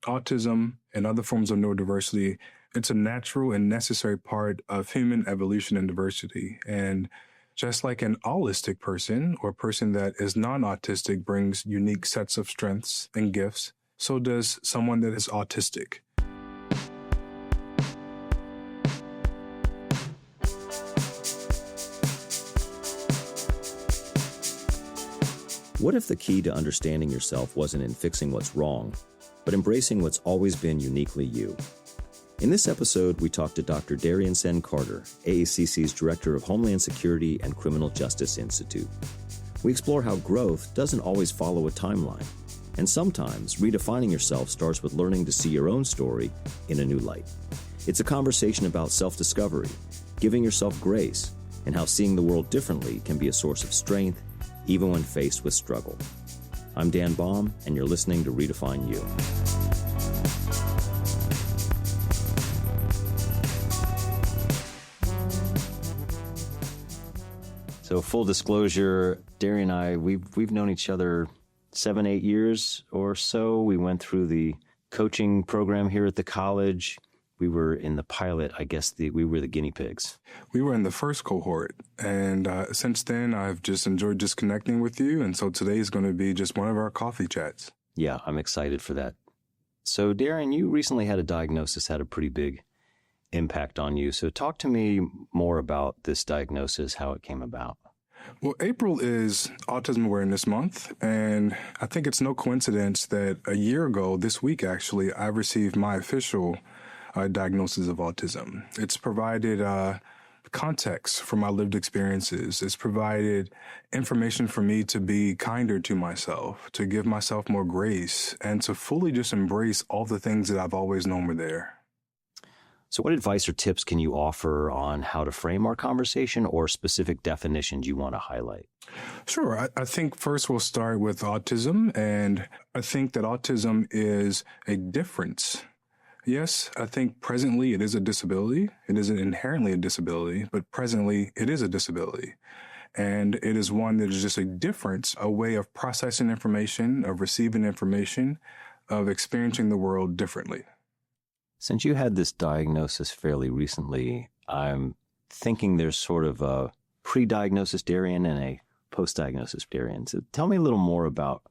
autism and other forms of neurodiversity, it's a natural and necessary part of human evolution and diversity. And just like an allistic person or a person that is non-autistic brings unique sets of strengths and gifts, so does someone that is autistic. What if the key to understanding yourself wasn't in fixing what's wrong, but embracing what's always been uniquely you? In this episode, we talk to Dr. Darian Senn-Carter, AACC's Director of Homeland Security and Criminal Justice Institute. We explore how growth doesn't always follow a timeline, and sometimes redefining yourself starts with learning to see your own story in a new light. It's a conversation about self-discovery, giving yourself grace, and how seeing the world differently can be a source of strength, even when faced with struggle. I'm Dan Baum, and you're listening to Redefine You. So full disclosure, Darian and I, we've known each other 7-8 years or so. We went through the coaching program here at the college. We were in the pilot, I guess we were the guinea pigs. We were in the first cohort, and since then, I've just enjoyed just connecting with you, and so today is going to be just one of our coffee chats. Yeah, I'm excited for that. So, Darian, you recently had a diagnosis, had a pretty big impact on you. So talk to me more about this diagnosis, how it came about. Well, April is Autism Awareness Month, and I think it's no coincidence that a year ago, this week actually, I received my official diagnosis of autism. It's provided context for my lived experiences. It's provided information for me to be kinder to myself, to give myself more grace, and to fully just embrace all the things that I've always known were there. So what advice or tips can you offer on how to frame our conversation or specific definitions you want to highlight? Sure. I think first we'll start with autism, and I think that autism is a difference. Yes, I think presently it is a disability. It isn't inherently a disability, but presently it is a disability. And it is one that is just a difference, a way of processing information, of receiving information, of experiencing the world differently. Since you had this diagnosis fairly recently, I'm thinking there's sort of a pre-diagnosis Darian and a post-diagnosis Darian. So tell me a little more about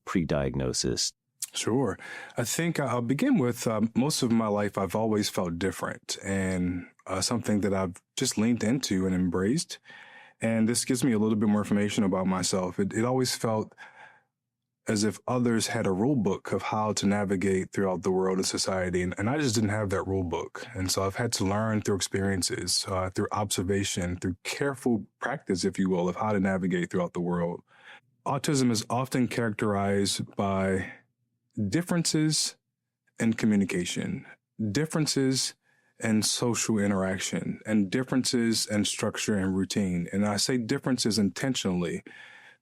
pre-diagnosis. Sure. I think I'll begin with most of my life, I've always felt different, and something that I've just leaned into and embraced. And this gives me a little bit more information about myself. It always felt as if others had a rule book of how to navigate throughout the world and society. And I just didn't have that rule book. And so I've had to learn through experiences, through observation, through careful practice, if you will, of how to navigate throughout the world. Autism is often characterized by differences in communication, differences in social interaction, and differences in structure and routine. And I say differences intentionally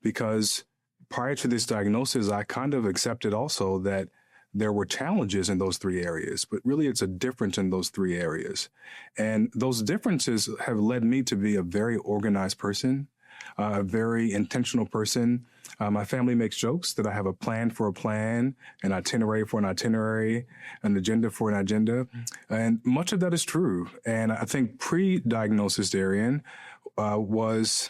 because prior to this diagnosis, I kind of accepted also that there were challenges in those three areas, but really it's a difference in those three areas. And those differences have led me to be a very organized person, a very intentional person. My family makes jokes that I have a plan for a plan, an itinerary for an itinerary, an agenda for an agenda. And much of that is true. And I think pre-diagnosis, Darian, was,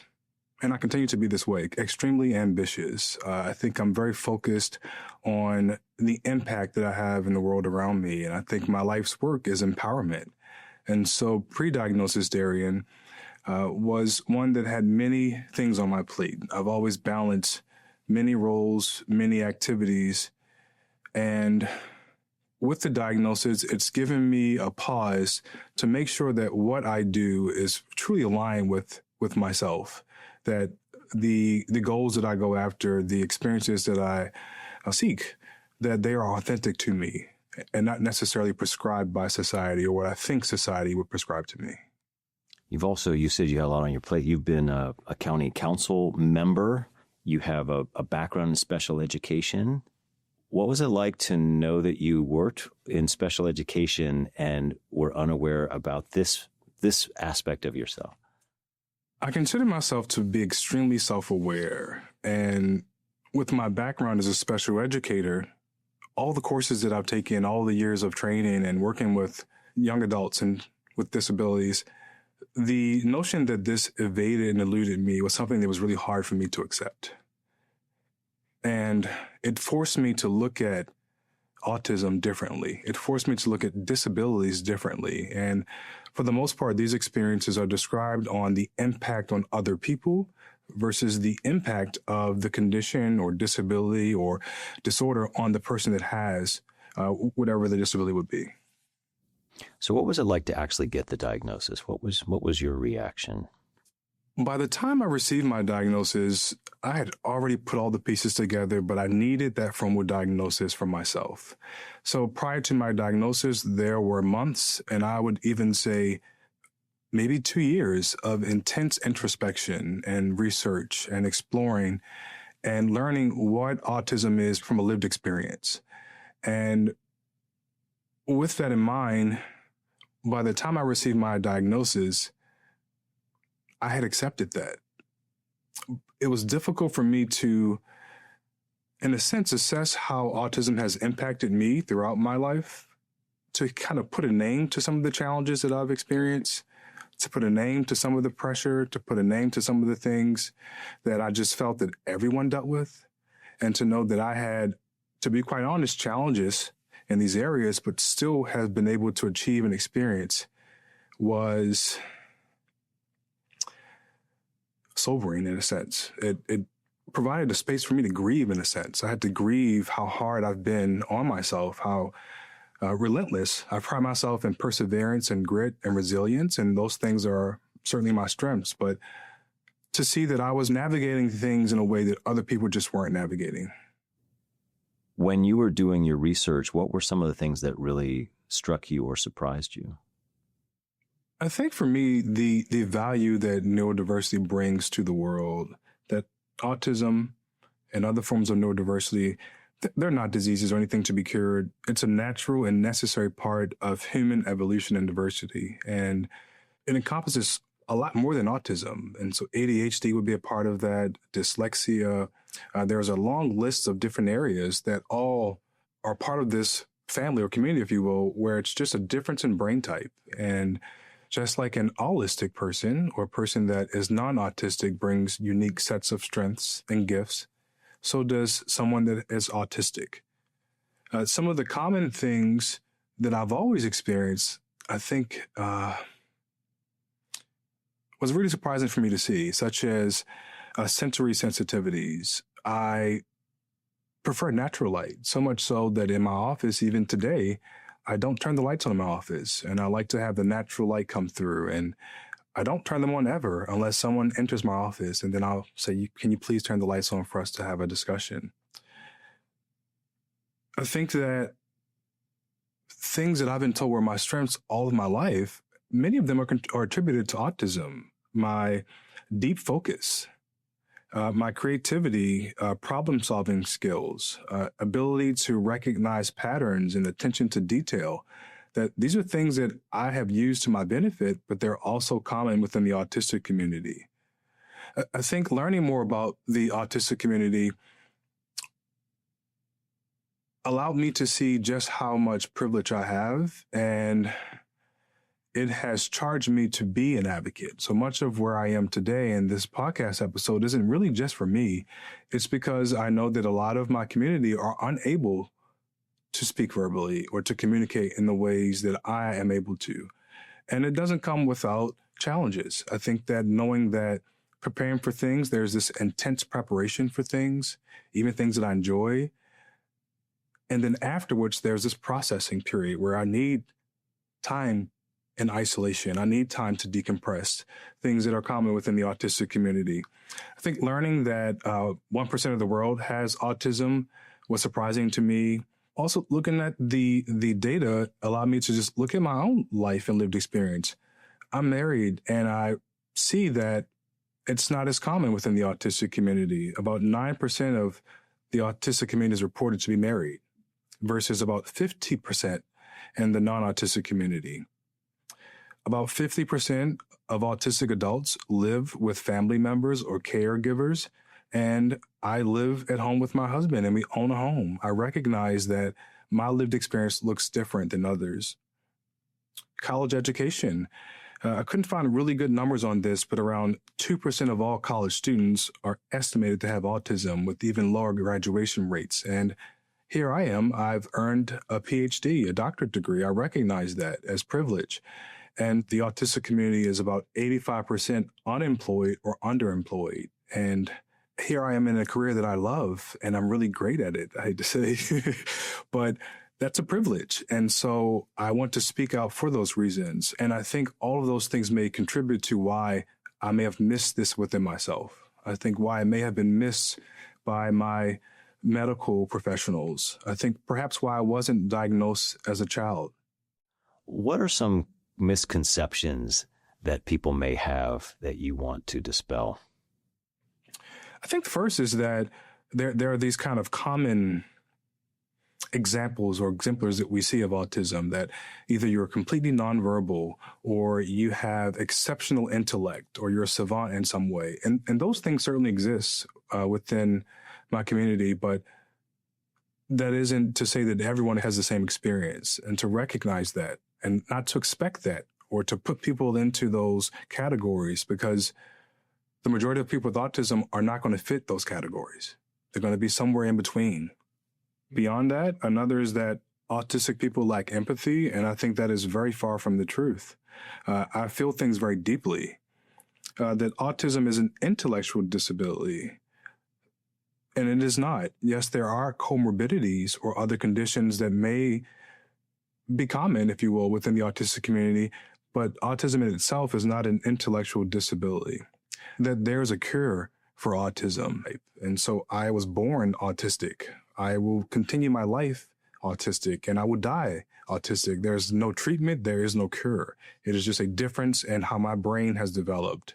and I continue to be this way, extremely ambitious. I think I'm very focused on the impact that I have in the world around me. And I think my life's work is empowerment. And so pre-diagnosis, Darian, was one that had many things on my plate. I've always balanced many roles, many activities. And with the diagnosis, it's given me a pause to make sure that what I do is truly aligned with myself, that the goals that I go after, the experiences that I seek, that they are authentic to me and not necessarily prescribed by society or what I think society would prescribe to me. You said you had a lot on your plate. You've been a county council member. You have a background in special education. What was it like to know that you worked in special education and were unaware about this aspect of yourself? I consider myself to be extremely self-aware. And with my background as a special educator, all the courses that I've taken, all the years of training and working with young adults and with disabilities, the notion that this evaded and eluded me was something that was really hard for me to accept. And it forced me to look at autism differently. It forced me to look at disabilities differently. And for the most part, these experiences are described on the impact on other people versus the impact of the condition or disability or disorder on the person that has whatever the disability would be. So what was it like to actually get the diagnosis? What was your reaction? By the time I received my diagnosis, I had already put all the pieces together, but I needed that formal diagnosis for myself. So prior to my diagnosis, there were months, and I would even say maybe 2 years of intense introspection and research and exploring and learning what autism is from a lived experience. And with that in mind, by the time I received my diagnosis, I had accepted that. It was difficult for me to, in a sense, assess how autism has impacted me throughout my life, to kind of put a name to some of the challenges that I've experienced, to put a name to some of the pressure, to put a name to some of the things that I just felt that everyone dealt with, and to know that I had, to be quite honest, challenges in these areas, but still have been able to achieve an experience was sobering in a sense. It provided a space for me to grieve in a sense. I had to grieve how hard I've been on myself, how relentless. I pride myself in perseverance and grit and resilience, and those things are certainly my strengths. But to see that I was navigating things in a way that other people just weren't navigating. When you were doing your research, what were some of the things that really struck you or surprised you? I think for me, the value that neurodiversity brings to the world, that autism and other forms of neurodiversity, they're not diseases or anything to be cured. It's a natural and necessary part of human evolution and diversity. And it encompasses a lot more than autism. And so ADHD would be a part of that, dyslexia. There's a long list of different areas that all are part of this family or community, if you will, where it's just a difference in brain type. And just like an allistic person or a person that is non-autistic brings unique sets of strengths and gifts, so does someone that is autistic. Some of the common things that I've always experienced, I think, was really surprising for me to see, such as sensory sensitivities. I prefer natural light, so much so that in my office, even today, I don't turn the lights on in my office, and I like to have the natural light come through, and I don't turn them on ever unless someone enters my office, and then I'll say, can you please turn the lights on for us to have a discussion? I think that things that I've been told were my strengths all of my life, many of them are attributed to autism. My deep focus, my creativity, problem-solving skills, ability to recognize patterns and attention to detail, that these are things that I have used to my benefit, but they're also common within the autistic community. I think learning more about the autistic community allowed me to see just how much privilege I have, and it has charged me to be an advocate. So much of where I am today in this podcast episode isn't really just for me. It's because I know that a lot of my community are unable to speak verbally or to communicate in the ways that I am able to. And it doesn't come without challenges. I think that knowing that preparing for things, there's this intense preparation for things, even things that I enjoy. And then afterwards, there's this processing period where I need time in isolation. I need time to decompress, things that are common within the autistic community. I think learning that 1% of the world has autism was surprising to me. Also, looking at the data allowed me to just look at my own life and lived experience. I'm married, and I see that it's not as common within the autistic community. About 9% of the autistic community is reported to be married versus about 50% in the non-autistic community. About 50% of autistic adults live with family members or caregivers, And I live at home with my husband and we own a home. I recognize that my lived experience looks different than others. College education. I couldn't find really good numbers on this, but around 2% of all college students are estimated to have autism, with even lower graduation rates. And here I am. I've earned a PhD, a doctorate degree. I recognize that as privilege. And the autistic community is about 85% unemployed or underemployed. And here I am in a career that I love, and I'm really great at it, I hate to say. But that's a privilege. And so I want to speak out for those reasons. And I think all of those things may contribute to why I may have missed this within myself. I think why I may have been missed by my medical professionals. I think perhaps why I wasn't diagnosed as a child. What are some misconceptions that people may have that you want to dispel? I think the first is that there are these kind of common examples or exemplars that we see of autism, that either you're completely nonverbal or you have exceptional intellect or you're a savant in some way. And those things certainly exist within my community, but that isn't to say that everyone has the same experience, and to recognize that and not to expect that or to put people into those categories, because the majority of people with autism are not going to fit those categories. They're going to be somewhere in between. Beyond that, another is that autistic people lack empathy, and I think that is very far from the truth. I feel things very deeply, that autism is an intellectual disability, and it is not. Yes, there are comorbidities or other conditions that may be common, if you will, within the autistic community, but autism in itself is not an intellectual disability. That there's a cure for autism. And so I was born autistic. I will continue my life autistic, and I will die autistic. There's no treatment. There is no cure. It is just a difference in how my brain has developed.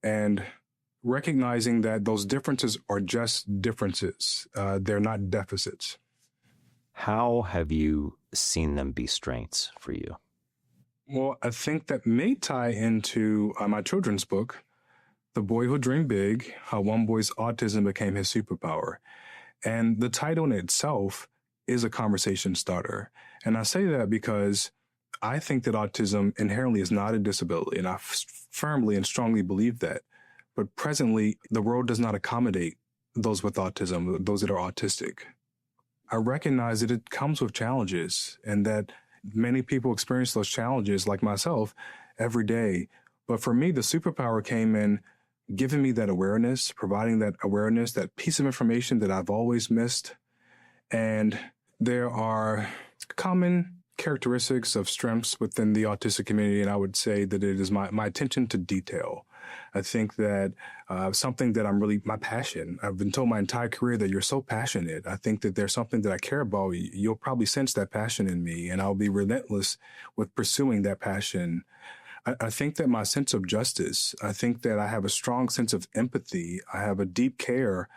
And recognizing that those differences are just differences. They're not deficits. How have you seen them be strengths for you? Well, I think that may tie into my children's book, The Boy Who Dreamed Big, How One Boy's Autism Became His Superpower. And the title in itself is a conversation starter. And I say that because I think that autism inherently is not a disability, and I firmly and strongly believe that. But presently, the world does not accommodate those with autism, those that are autistic. I recognize that it comes with challenges, and that many people experience those challenges, like myself, every day. But for me, the superpower came in giving me that awareness, providing that awareness, that piece of information that I've always missed. And there are common characteristics of strengths within the autistic community, and I would say that it is my attention to detail. I think that something that my passion. I've been told my entire career that you're so passionate. I think that there's something that I care about. You'll probably sense that passion in me, and I'll be relentless with pursuing that passion. I think that my sense of justice, I think that I have a strong sense of empathy. I have a deep care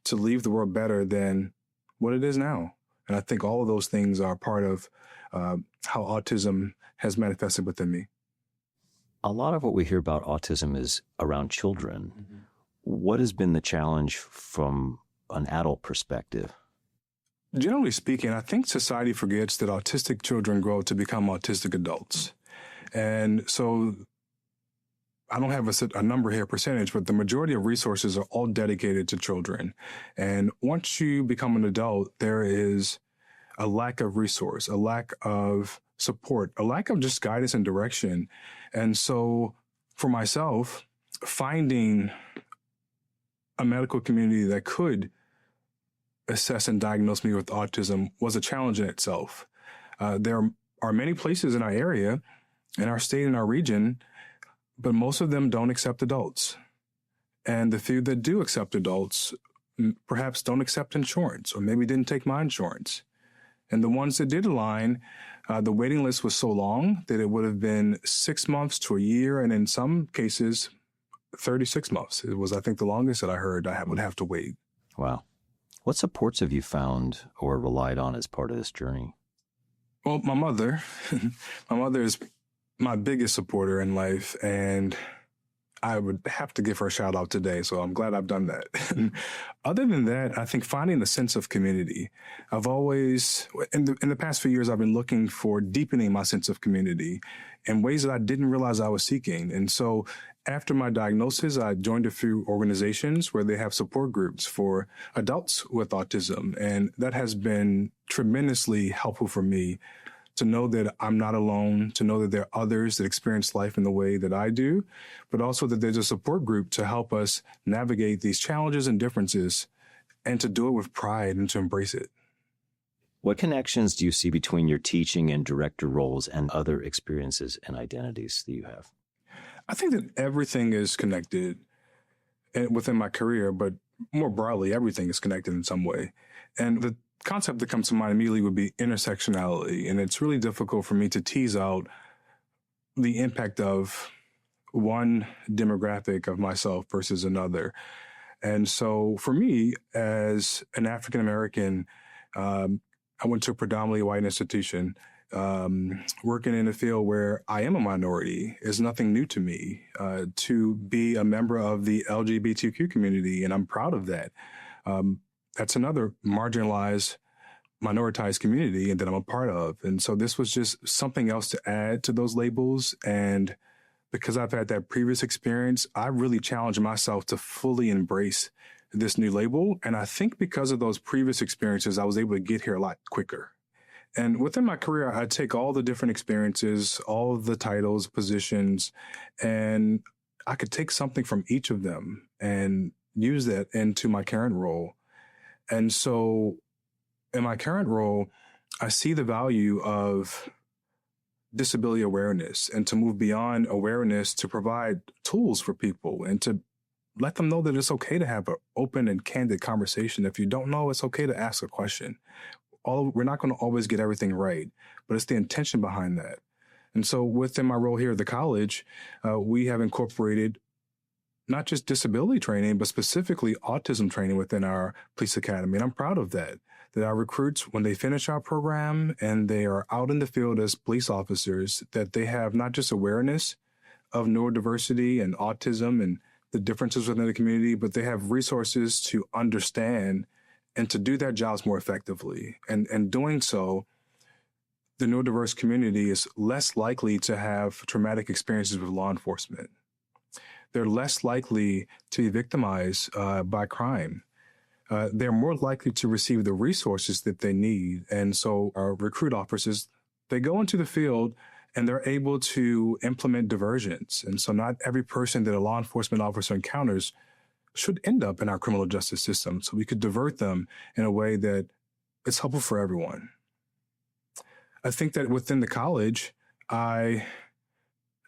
to leave the world better than what it is now. And I think all of those things are part of how autism has manifested within me. A lot of what we hear about autism is around children. Mm-hmm. What has been the challenge from an adult perspective? Generally speaking, I think society forgets that autistic children grow to become autistic adults. And so I don't have a number here, percentage, but the majority of resources are all dedicated to children. And once you become an adult, there is a lack of resource, a lack of support, a lack of just guidance and direction. And so for myself, finding a medical community that could assess and diagnose me with autism was a challenge in itself. There are many places in our area, in our state, in our region, but most of them don't accept adults. And the few that do accept adults perhaps don't accept insurance, or maybe didn't take my insurance. And the ones that did align, the waiting list was so long that it would have been 6 months to a year, and in some cases, 36 months. It was, I think, the longest that I heard I would have to wait. Wow. What supports have you found or relied on as part of this journey? Well, my mother. My mother is my biggest supporter in life, and I would have to give her a shout out today. So I'm glad I've done that. Other than that, I think finding the sense of community. I've always, in the past few years, I've been looking for deepening my sense of community in ways that I didn't realize I was seeking. And so after my diagnosis, I joined a few organizations where they have support groups for adults with autism. And that has been tremendously helpful for me to know that I'm not alone, to know that there are others that experience life in the way that I do, but also that there's a support group to help us navigate these challenges and differences and to do it with pride and to embrace it. What connections do you see between your teaching and director roles and other experiences and identities that you have? I think that everything is connected within my career, but more broadly, everything is connected in some way. And the concept that comes to mind immediately would be intersectionality. And it's really difficult for me to tease out the impact of one demographic of myself versus another. And so for me, as an African American, I went to a predominantly white institution. Working in a field where I am a minority is nothing new to me. To be a member of the LGBTQ community, and I'm proud of that. That's another marginalized, minoritized community and that I'm a part of. And so this was just something else to add to those labels. And because I've had that previous experience, I really challenged myself to fully embrace this new label. And I think because of those previous experiences, I was able to get here a lot quicker. And within my career, I take all the different experiences, all of the titles, positions, and I could take something from each of them and use that into my current role. And so in my current role, I see the value of disability awareness and to move beyond awareness to provide tools for people and to let them know that it's okay to have an open and candid conversation. If you don't know, it's okay to ask a question. We're not going to always get everything right, but it's the intention behind that. And so within my role here at the college, we have incorporated not just disability training, but specifically autism training within our police academy. And I'm proud of that our recruits, when they finish our program and they are out in the field as police officers, that they have not just awareness of neurodiversity and autism and the differences within the community, but they have resources to understand and to do their jobs more effectively. And doing so, the neurodiverse community is less likely to have traumatic experiences with law enforcement. They're less likely to be victimized by crime. They're more likely to receive the resources that they need. And so our recruit officers, they go into the field and they're able to implement diversions. And so not every person that a law enforcement officer encounters should end up in our criminal justice system. So we could divert them in a way that is helpful for everyone. I think that within the college, I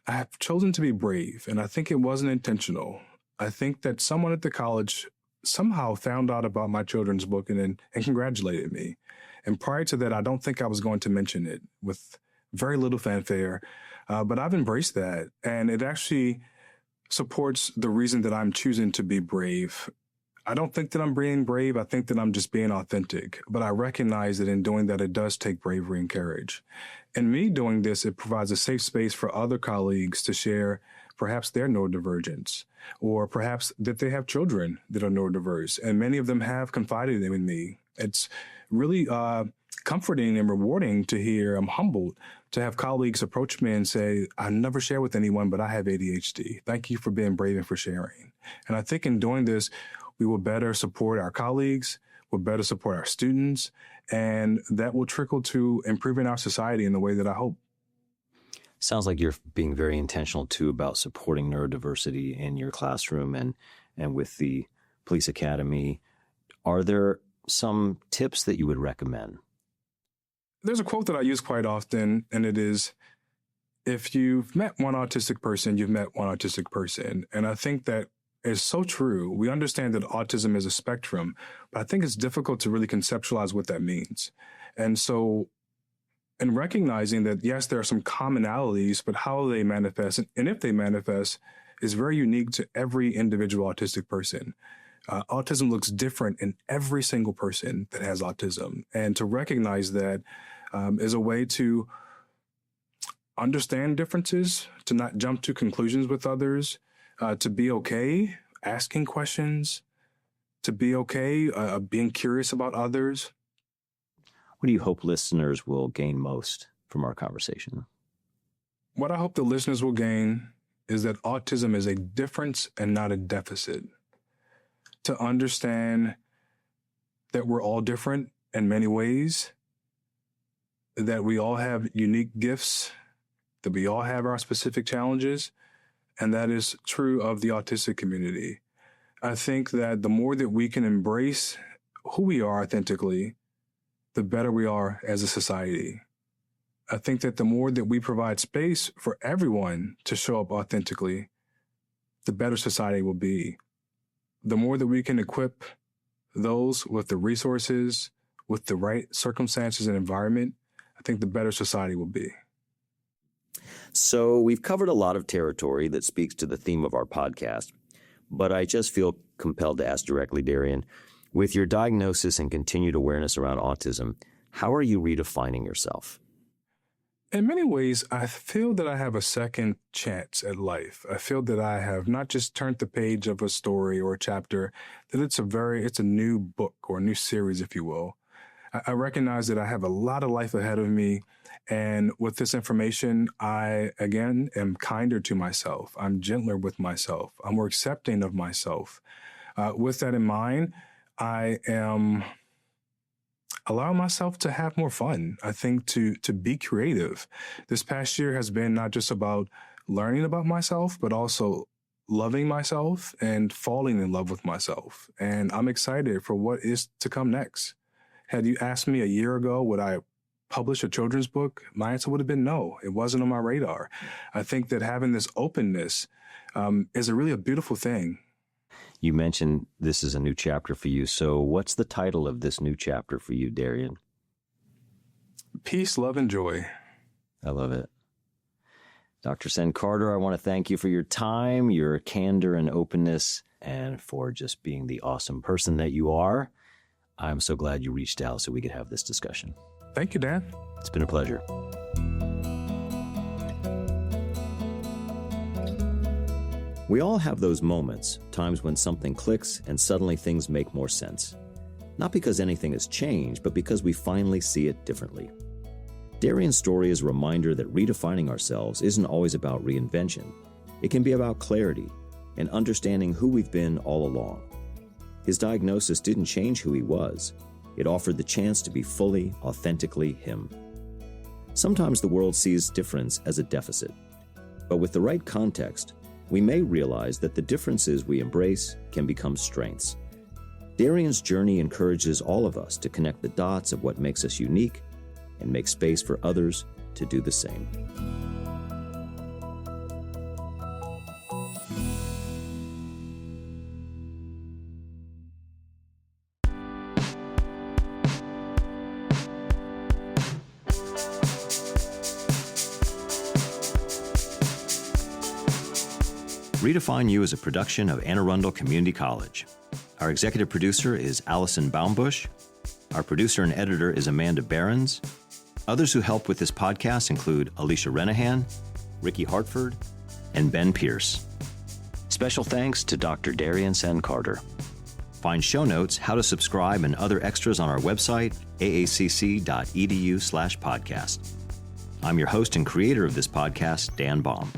have chosen to be brave, and I think it wasn't intentional. I think that someone at the college somehow found out about my children's book and congratulated me. And prior to that, I don't think I was going to mention it with very little fanfare, but I've embraced that. And it actually supports the reason that I'm choosing to be brave. I don't think that I'm being brave. I think that I'm just being authentic. But I recognize that in doing that, it does take bravery and courage. And me doing this, it provides a safe space for other colleagues to share perhaps their neurodivergence, or perhaps that they have children that are neurodiverse. And many of them have confided in me. It's really comforting and rewarding to hear. I'm humbled to have colleagues approach me and say, I never share with anyone, but I have ADHD. Thank you for being brave and for sharing. And I think in doing this, we will better support our colleagues, we'll better support our students, and that will trickle to improving our society in the way that I hope. Sounds like you're being very intentional, too, about supporting neurodiversity in your classroom and with the police academy. Are there some tips that you would recommend? There's a quote that I use quite often, and it is, if you've met one autistic person, you've met one autistic person. And I think that is so true. We understand that autism is a spectrum, but I think it's difficult to really conceptualize what that means. And so in recognizing that, yes, there are some commonalities, but how they manifest, and if they manifest, is very unique to every individual autistic person. Autism looks different in every single person that has autism. And to recognize that is a way to understand differences, to not jump to conclusions with others, to be okay asking questions, to be okay being curious about others. What do you hope listeners will gain most from our conversation? What I hope the listeners will gain is that autism is a difference and not a deficit. To understand that we're all different in many ways, that we all have unique gifts, that we all have our specific challenges, and that is true of the autistic community. I think that the more that we can embrace who we are authentically, the better we are as a society. I think that the more that we provide space for everyone to show up authentically, the better society will be. The more that we can equip those with the resources, with the right circumstances and environment, I think the better society will be. So we've covered a lot of territory that speaks to the theme of our podcast, but I just feel compelled to ask directly, Darian, with your diagnosis and continued awareness around autism, how are you redefining yourself? In many ways, I feel that I have a second chance at life. I feel that I have not just turned the page of a story or a chapter, that it's a new book or a new series, if you will. I recognize that I have a lot of life ahead of me. And with this information, I, again, am kinder to myself. I'm gentler with myself. I'm more accepting of myself. With that in mind, I am allowing myself to have more fun. I think to be creative. This past year has been not just about learning about myself, but also loving myself and falling in love with myself. And I'm excited for what is to come next. Had you asked me a year ago, would I publish a children's book? My answer would have been no. It wasn't on my radar. I think that having this openness is a beautiful thing. You mentioned this is a new chapter for you. So what's the title of this new chapter for you, Darian? Peace, love, and joy. I love it. Dr. Senn-Carter, I want to thank you for your time, your candor and openness, and for just being the awesome person that you are. I'm so glad you reached out so we could have this discussion. Thank you, Dan. It's been a pleasure. We all have those moments, times when something clicks and suddenly things make more sense. Not because anything has changed, but because we finally see it differently. Darian's story is a reminder that redefining ourselves isn't always about reinvention. It can be about clarity and understanding who we've been all along. His diagnosis didn't change who he was. It offered the chance to be fully, authentically him. Sometimes the world sees difference as a deficit, but with the right context, we may realize that the differences we embrace can become strengths. Darian's journey encourages all of us to connect the dots of what makes us unique and make space for others to do the same. Redefine You is a production of Anne Arundel Community College. Our executive producer is Allison Baumbush. Our producer and editor is Amanda Behrens. Others who help with this podcast include Alicia Renahan, Ricky Hartford, and Ben Pierce. Special thanks to Dr. Darian Senn-Carter. Find show notes, how to subscribe, and other extras on our website, aacc.edu/podcast. I'm your host and creator of this podcast, Dan Baum.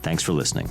Thanks for listening.